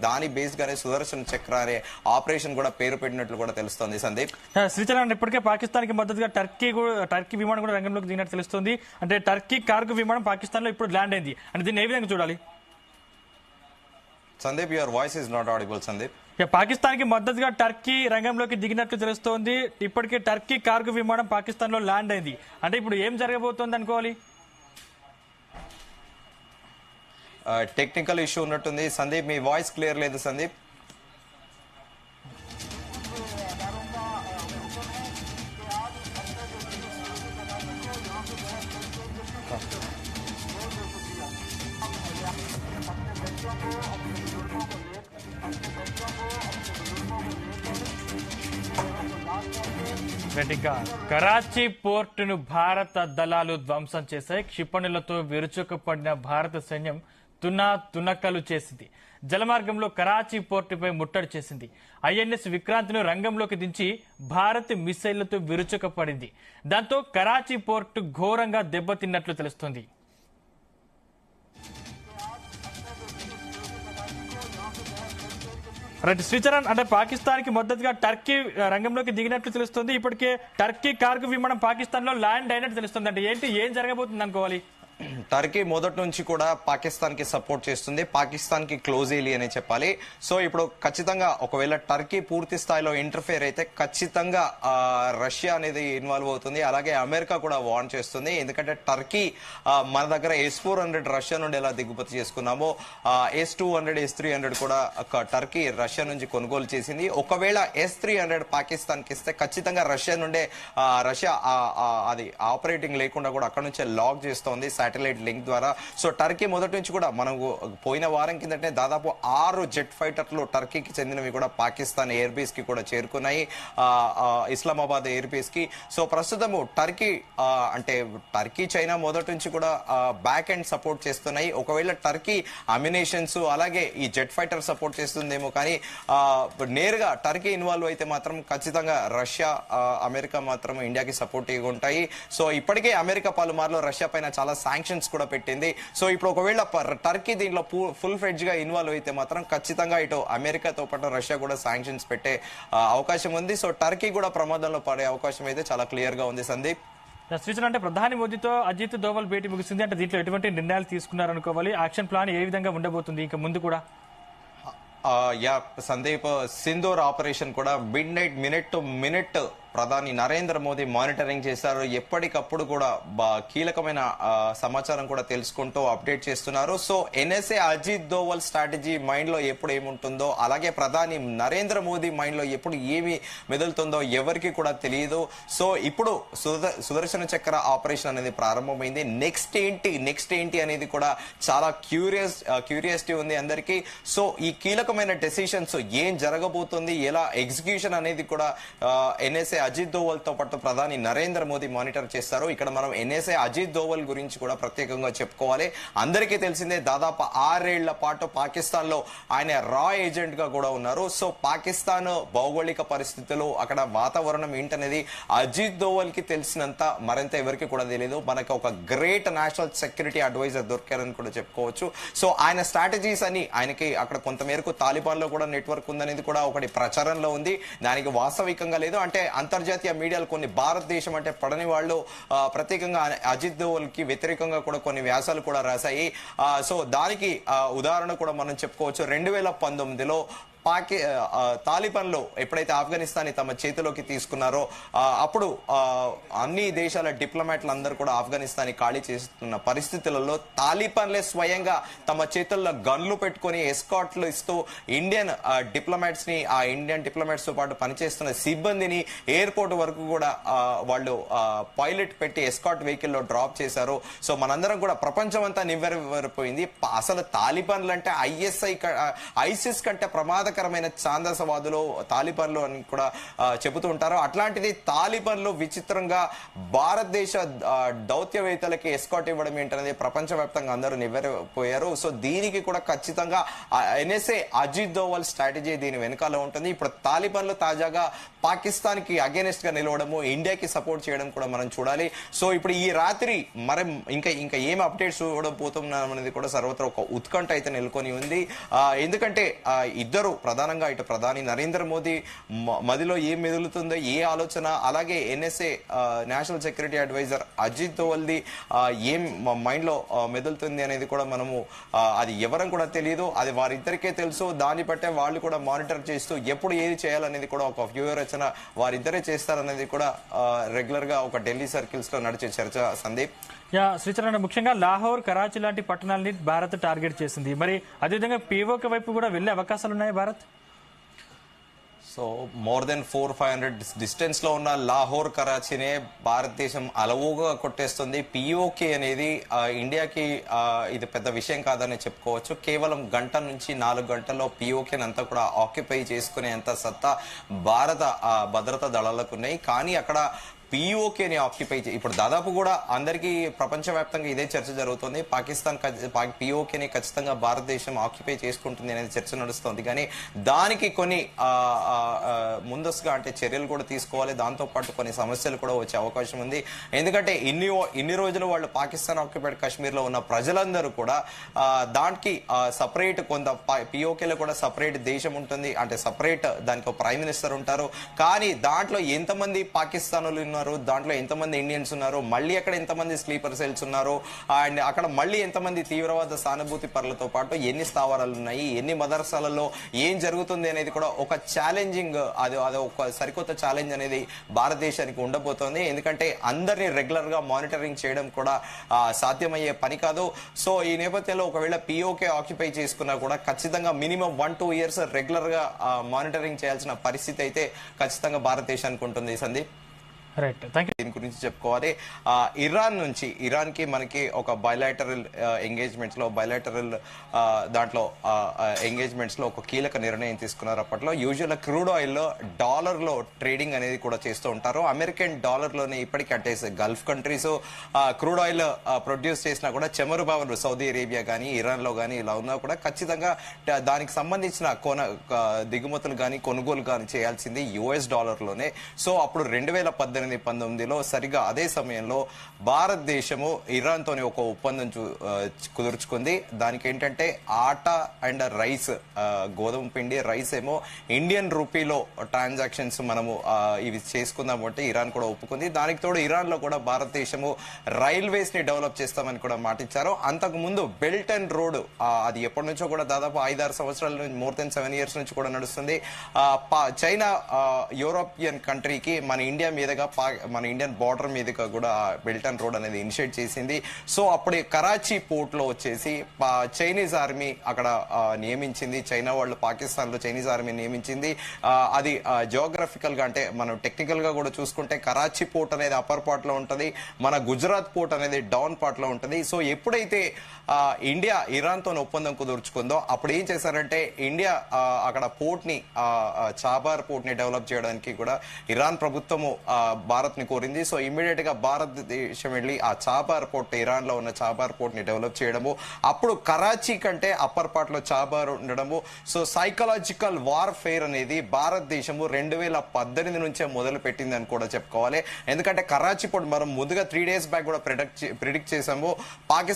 దాని బేస్ గానే సుదర్శన్ చక్ర అనే ఆపరేషన్ కూడా పేరు పెట్టినట్లు కూడా తెలుస్తోంది సందీప్. శ్రీచరణ్, ఇప్పటికే పాకిస్తాన్ కి మద్దతుగా టర్కీ విమానం కూడా రంగంలోకి దిగినట్టు తెలుస్తుంది. అంటే టర్కీ కార్గో విమానం పాకిస్తాన్ లో ఇప్పుడు ల్యాండ్ అయింది. అంటే దీన్ని ఏ విధంగా చూడాలి? Sandeep, your voice is not audible Sandeep. Pakistan కి మద్దతుగా టర్కీ రంగంలోకి దిగినట్లు తెలుస్తోంది. ఇప్పటికే టర్కీ కార్గో విమానం పాకిస్తాన్ లో ల్యాండ్ అయింది. అంటే ఇప్పుడు ఏం జరగబోతోంది అనుకోవాలి? టెక్నికల్ ఇష్యూ ఉన్నట్టుంది సందీప్, మీ వాయిస్ క్లియర్ లేదు సందీప్. కరాచీ పోర్టును భారత దళాలు ధ్వంసం చేశాయి. క్షిపణులతో విరుచుకుపడిన భారత సైన్యం తునకలు చేసింది. జలమార్గంలో కరాచీ పోర్టుపై ముట్టడి చేసింది. ఐఎన్ఎస్ విక్రాంత్ను రంగంలోకి దించి భారత్ మిసైళ్లతో విరుచుకుపడింది. దాంతో కరాచీ పోర్టు ఘోరంగా దెబ్బతిన్నట్లు తెలుస్తోంది. రైట్ శ్రీచరణ్, అంటే పాకిస్తాన్ కి మద్దతుగా టర్కీ రంగంలోకి దిగినట్లు తెలుస్తుంది. ఇప్పటికే టర్కీ కార్గో విమానం పాకిస్తాన్ లో ల్యాండ్ అయినట్టు తెలుస్తుంది. అంటే ఏం జరగబోతుంది అనుకోవాలి? టర్కీ మొదటి నుంచి కూడా పాకిస్తాన్ కి సపోర్ట్ చేస్తుంది. పాకిస్తాన్ కి క్లోజ్ ఏలి అని చెప్పాలి. సో ఇప్పుడు ఖచ్చితంగా ఒకవేళ టర్కీ పూర్తి స్థాయిలో ఇంటర్ఫేర్ అయితే ఖచ్చితంగా రష్యా అనేది ఇన్వాల్వ్ అవుతుంది. అలాగే అమెరికా కూడా వార్న్ చేస్తుంది. ఎందుకంటే టర్కీ మన దగ్గర S-400 రష్యా నుండి ఎలా దిగుమతి చేసుకున్నామో S-200 S-300 కూడా టర్కీ రష్యా నుంచి కొనుగోలు చేసింది. ఒకవేళ S-300 పాకిస్తాన్ కి ఇస్తే ఖచ్చితంగా రష్యా నుండే రష్యా అది ఆపరేటింగ్ లేకుండా కూడా అక్కడ నుంచే లాక్ చేస్తోంది శాటిలైట్ లింక్ ద్వారా. సో టర్కీ మొదటి నుంచి కూడా మనం పోయిన వారం కిందటే దాదాపు 6 జెట్ ఫైటర్లు టర్కీకి చెందినవి కూడా పాకిస్తాన్ ఎయిర్ బేస్ కి కూడా చేరుకున్నాయి, ఇస్లామాబాద్ ఎయిర్ బేస్ కి. సో ప్రస్తుతము టర్కీ చైనా మొదటి నుంచి కూడా బ్యాక్ ఎండ్ సపోర్ట్ చేస్తున్నాయి. ఒకవేళ టర్కీ అమ్యునేషన్స్ అలాగే ఈ జెట్ ఫైటర్ సపోర్ట్ చేస్తుందేమో, కానీ నేరుగా టర్కీ ఇన్వాల్వ్ అయితే మాత్రం ఖచ్చితంగా రష్యా అమెరికా మాత్రం ఇండియాకి సపోర్టివ్గా ఉంటాయి. సో ఇప్పటికే అమెరికా పలుమార్లు రష్యా పైన చాలా శాంక్షన్స్ కూడా పెట్టింది. సో ఇప్పుడు ఒకవేళ టర్కీ దీంట్లో ఫుల్ ఫ్లెడ్జ్ గా ఇన్వాల్వ్ అయితే మాత్రం ఖచ్చితంగా ఇటు అమెరికాతో పాటు రష్యా కూడా శాంక్షన్స్ పెట్టే అవకాశం ఉంది. సో టర్కీ కూడా ప్రమాదంలో పడే అవకాశం అయితే చాలా క్లియర్ గా ఉంది సందీప్. శ్రీచరణ్, అంటే ప్రధాని మోదీతో అజిత్ దోవల్ భేటీ ముగిసింది. అంటే దీంట్లో ఎటువంటి నిర్ణయాలు తీసుకున్నారనుకోవాలి? యాక్షన్ ప్లాన్ ఏ విధంగా ఉండబోతుంది ఇంకా ముందు కూడా? సందీప్, సింధూర్ ఆపరేషన్ కూడా మినిట్ టు మినిట్ ప్రధాని నరేంద్ర మోదీ మానిటరింగ్ చేశారు. ఎప్పటికప్పుడు కూడా కీలకమైన సమాచారం కూడా తెలుసుకుంటూ అప్డేట్ చేస్తున్నారు. So NSA Ajit Doval strategy mind లో ఎప్పుడు ఏముంటుందో, అలాగే ప్రధాని నరేంద్ర మోదీ మైండ్ లో ఎప్పుడు ఏమి మెదులుతుందో ఎవరికి కూడా తెలియదు. సో ఇప్పుడు సుదర్శన చక్ర ఆపరేషన్ అనేది ప్రారంభమైంది. నెక్స్ట్ ఏంటి అనేది కూడా చాలా క్యూరియాసిటీ ఉంది అందరికీ. సో ఈ కీలకమైన డెసిషన్స్ ఏం జరగబోతుంది, ఎలా ఎగ్జిక్యూషన్ అనేది కూడా ఎన్ఎస్ఏ అజిత్ దోవల్ తో పాటు ప్రధాని నరేంద్ర మోదీ మానిటర్ చేస్తారు. ఇక్కడ మనం ఎన్ఎస్ఏ అజిత్ దోవల్ గురించి కూడా ప్రత్యేకంగా చెప్పుకోవాలి. అందరికీ తెలిసిందే, దాదాపు 6 ఏళ్ల పాటు పాకిస్తాన్ లో ఆయన రా ఏజెంట్ గా కూడా ఉన్నారు. సో పాకిస్తాన్ భౌగోళిక పరిస్థితులు, అక్కడ వాతావరణం ఏంటనేది అజిత్ దోవల్ కి తెలిసినంత మరింత ఎవరికి కూడా తెలియదు. మనకి ఒక గ్రేట్ నేషనల్ సెక్యూరిటీ అడ్వైజర్ దొరికారని కూడా చెప్పుకోవచ్చు. సో ఆయన స్ట్రాటజీస్ అని ఆయనకి అక్కడ కొంతమేరకు తాలిబాన్ లో కూడా నెట్వర్క్ ఉందనేది కూడా ఒకటి ప్రచారంలో ఉంది. దానికి వాస్తవికంగా లేదు. అంటే అంతర్జాతీయ మీడియాలు కొన్ని భారతదేశం అంటే పడని వాళ్ళు ప్రత్యేకంగా అజిత్ దోవల్ కి వ్యతిరేకంగా కూడా కొన్ని వ్యాసాలు కూడా రాశాయి. సో దానికి ఉదాహరణ కూడా మనం చెప్పుకోవచ్చు. 2019లో తాలిబాన్లో ఎప్పుడైతే ఆఫ్ఘనిస్తాన్ తమ చేతిలోకి తీసుకున్నారో అప్పుడు అన్ని దేశాల డిప్లొమాట్లు అందరూ కూడా ఆఫ్ఘనిస్తాన్ ఖాళీ చేస్తున్న పరిస్థితులలో తాలిబాన్లే స్వయంగా తమ చేతుల్లో గన్లు పెట్టుకుని ఎస్కాట్లు ఇస్తూ ఇండియన్ డిప్లొమాట్స్ తో పాటు పనిచేస్తున్న సిబ్బందిని ఎయిర్పోర్ట్ వరకు కూడా వాళ్ళు పైలట్ పెట్టి ఎస్కాట్ వెహికల్లో డ్రాప్ చేశారు. సో మనందరం కూడా ప్రపంచం అంతా నివ్వెరపోయింది. అసలు తాలిబాన్లు అంటే ఐసిస్ కంటే ప్రమాద ప్రమాదకరమైన ఛాందసవాదులు తాలిబాన్లు అని కూడా చెబుతూ ఉంటారు. అట్లాంటిది తాలిబాన్లు విచిత్రంగా భారతదేశ దౌత్యవేత్తలకి ఎస్కాట్ ఇవ్వడం ఏంటనేది ప్రపంచవ్యాప్తంగా అందరూ నివ్వెరపోయారు. సో దీనికి కూడా ఖచ్చితంగా ఎన్ఎస్ఏ అజిత్ దోవల్ స్ట్రాటజీ దీని వెనకాల ఉంటుంది. ఇప్పుడు తాలిబాన్లు తాజాగా పాకిస్తాన్ కి అగేనెస్ట్ గా నిలవడము, ఇండియాకి సపోర్ట్ చేయడం కూడా మనం చూడాలి. సో ఇప్పుడు ఈ రాత్రి మరి ఇంకా ఏం అప్డేట్స్ చూడబోతున్నాం అనేది కూడా సర్వత్రా ఒక ఉత్కంఠ అయితే నెలకొని ఉంది. ఎందుకంటే ఇద్దరు ప్రధానంగా ఇటు ప్రధాని నరేంద్ర మోదీ మదిలో ఏం మెదులుతుందో ఏ ఆలోచన, అలాగే NSA national security advisor Ajit దోవల్ది ఏం మైండ్ లో మెదులుతుంది అనేది కూడా మనము అది ఎవరం కూడా తెలియదు, అది వారిద్దరికే తెలుసు. దాన్ని బట్టే వాళ్ళు కూడా మానిటర్ చేస్తూ ఎప్పుడు ఏది చేయాలనేది కూడా ఒక వ్యూహరచన వారిద్దరే చేస్తారనేది కూడా రెగ్యులర్ గా ఒక ఢిల్లీ సర్కిల్స్ లో నడిచే చర్చ. సందీప్, శ్రీచరణ, ముఖ్యంగా లాహోర్, కరాచీ లాంటి పట్టణాలని భారత్ టార్గెట్ చేసింది. మరి అదేవిధంగా పీఓకే వైపు కూడా వెళ్లే అవకాశాలు ఉన్నాయి Bharat? So more than 400-500 distance లో ఉన్న లాహోర్, కరాచీనే భారతదేశం అలవుగా కొట్టేస్తుంది. పిఓకే అనేది ఇండియాకి ఇది పెద్ద విషయం కాదని చెప్పుకోవచ్చు. కేవలం గంట నుంచి 4 గంటల్లో పిఓకేని అంతా కూడా ఆక్యుపై చేసుకునేంత సత్తా భారత భద్రతా దళాలకు ఉన్నాయి. కానీ అక్కడ పిఓకేని ఆక్యుపై ఇప్పుడు దాదాపు కూడా అందరికీ ప్రపంచవ్యాప్తంగా ఇదే చర్చ జరుగుతుంది. పాకిస్తాన్ పిఓకేని ఖచ్చితంగా భారతదేశం ఆక్యుపై చేసుకుంటుంది అనేది చర్చ నడుస్తుంది. కానీ దానికి కొన్ని ముందస్తుగా అంటే చర్యలు కూడా తీసుకోవాలి. దాంతో పాటు కొన్ని సమస్యలు కూడా వచ్చే అవకాశం ఉంది. ఎందుకంటే ఇన్ని రోజులు వాళ్ళు పాకిస్తాన్ ఆక్యుపైడ్ కాశ్మీర్ లో ఉన్న ప్రజలందరూ కూడా దానికి సపరేట్ కొంత పిఓకేలో కూడా సపరేట్ దేశం ఉంటుంది, అంటే సపరేట్ దానికి ఒక ప్రైమ్ మినిస్టర్ ఉంటారు. కానీ దాంట్లో ఎంతమంది పాకిస్తానులు ఉన్నారు, దాంట్లో ఎంతమంది ఇండియన్స్ ఉన్నారు, మళ్ళీ అక్కడ ఎంతమంది స్లీపర్ సెల్స్ ఉన్నారు, అండ్ అక్కడ మళ్ళీ ఎంతమంది తీవ్రవాద సానుభూతి పరులతో పాటు ఎన్ని స్థావరాలు ఉన్నాయి, ఎన్ని మదర్సాలలో ఏం జరుగుతుంది అనేది కూడా ఒక ఛాలెంజింగ్, అది ఒక సరికొత్త ఛాలెంజ్ అనేది భారతదేశానికి ఉండబోతోంది. ఎందుకంటే అందరినీ రెగ్యులర్ గా మానిటరింగ్ చేయడం కూడా సాధ్యమయ్యే పని కాదు. సో ఈ నేపథ్యంలో ఒకవేళ పిఓకే ఆక్యుపై చేసుకున్నా కూడా ఖచ్చితంగా మినిమం 1-2 ఇయర్స్ రెగ్యులర్ గా మానిటరింగ్ చేయాల్సిన పరిస్థితి అయితే ఖచ్చితంగా భారతదేశానికి ఉంటుంది. Sandeep, right, thank you. దీని గురించి చెప్పుకోవాలి. ఇరాన్ కి మనకి ఒక బయలాటరల్ ఎంగేజ్మెంట్స్ లో దాంట్లో ఎంగేజ్మెంట్స్ లో ఒక కీలక నిర్ణయం తీసుకున్నారు. అప్పట్లో యూజువల్ క్రూడ్ ఆయిల్ లో డాలర్ లో ట్రేడింగ్ అనేది కూడా చేస్తూ ఉంటారు. అమెరికన్ డాలర్ లోనే ఇప్పటికీ అంటే Gulf countries crude oil produce చేసినా కూడా చమురు బావులు సౌదీ అరేబియా గానీ ఇరాన్ లో గానీ ఇలా ఉన్నా కూడా ఖచ్చితంగా దానికి సంబంధించిన దిగుమతులు గానీ కొనుగోలు గానీ చేయాల్సింది యుఎస్ డాలర్ లోనే. సో అప్పుడు 2018-19లో సరిగా అదే సమయంలో భారతదేశము ఇరాన్ తోని ఒక ఒప్పందం కుదుర్చుకుంది. దానికి ఏంటంటే ఆటా అండ్ రైస్, గోధుమ పిండి, రైస్ ఏమో ఇండియన్ రూపీలో ట్రాన్సాక్షన్స్ మనము ఇవి చేసుకుందాం అంటే ఇరాన్ కూడా ఒప్పుకుంది. దానికి తోడు ఇరాన్ లో కూడా భారతదేశము రైల్వేస్ ని డెవలప్ చేస్తామని కూడా మాటిచ్చారు. అంతకు ముందు బెల్ట్ అండ్ రోడ్ అది ఎప్పటి నుంచో కూడా దాదాపు 5-6 సంవత్సరాల నుంచి మోర్ దెన్ 7 ఇయర్స్ నుంచి కూడా నడుస్తుంది. చైనా యూరోపియన్ కంట్రీకి మన ఇండియా మీదుగా మన ఇండియన్ బార్డర్ మీదుగా కూడా బెల్ట్ అండ్ రోడ్ అనేది ఇనిషియేట్ చేసింది. సో అప్పుడు కరాచీ పోర్ట్ లో వచ్చేసి చైనీస్ ఆర్మీ అక్కడ నియమించింది. చైనా వాళ్ళు పాకిస్తాన్ లో చైనీస్ ఆర్మీ నియమించింది. అది జియోగ్రఫికల్ గా అంటే మనం టెక్నికల్ గా కూడా చూసుకుంటే కరాచీ పోర్ట్ అనేది అప్పర్ పార్ట్ లో ఉంటది, మన గుజరాత్ పోర్ట్ అనేది డౌన్ పార్ట్ లో ఉంటది. సో ఎప్పుడైతే ఇండియా ఇరాన్ తో ఒప్పందం కుదుర్చుకుందో అప్పుడు ఏం చేశారంటే ఇండియా అక్కడ పోర్ట్ ని చాబార్ పోర్ట్ ని డెవలప్ చేయడానికి కూడా ఇరాన్ ప్రభుత్వము భారత్ ని కోరింది. సో ఇమ్మీడియట్ గా భారతదేశం వెళ్లి ఆ చాబార్ పోర్ట్, ఇరాన్ లో ఉన్న చాబార్ పోర్ట్ ని డెవలప్ చేయడము, అప్పుడు కరాచీ కంటే అప్పర్ పార్ట్ లో చాబార్ ఉండడము. సో సైకలాజికల్ వార్ఫేర్ అనేది భారతదేశము 2018 నుంచే మొదలు పెట్టింది అని కూడా చెప్పుకోవాలి. ఎందుకంటే కరాచీ పోర్ట్ మనం ముందుగా 3 days బ్యాక్ కూడా ప్రిడిక్ట్ చేసాము. పాకిస్తాన్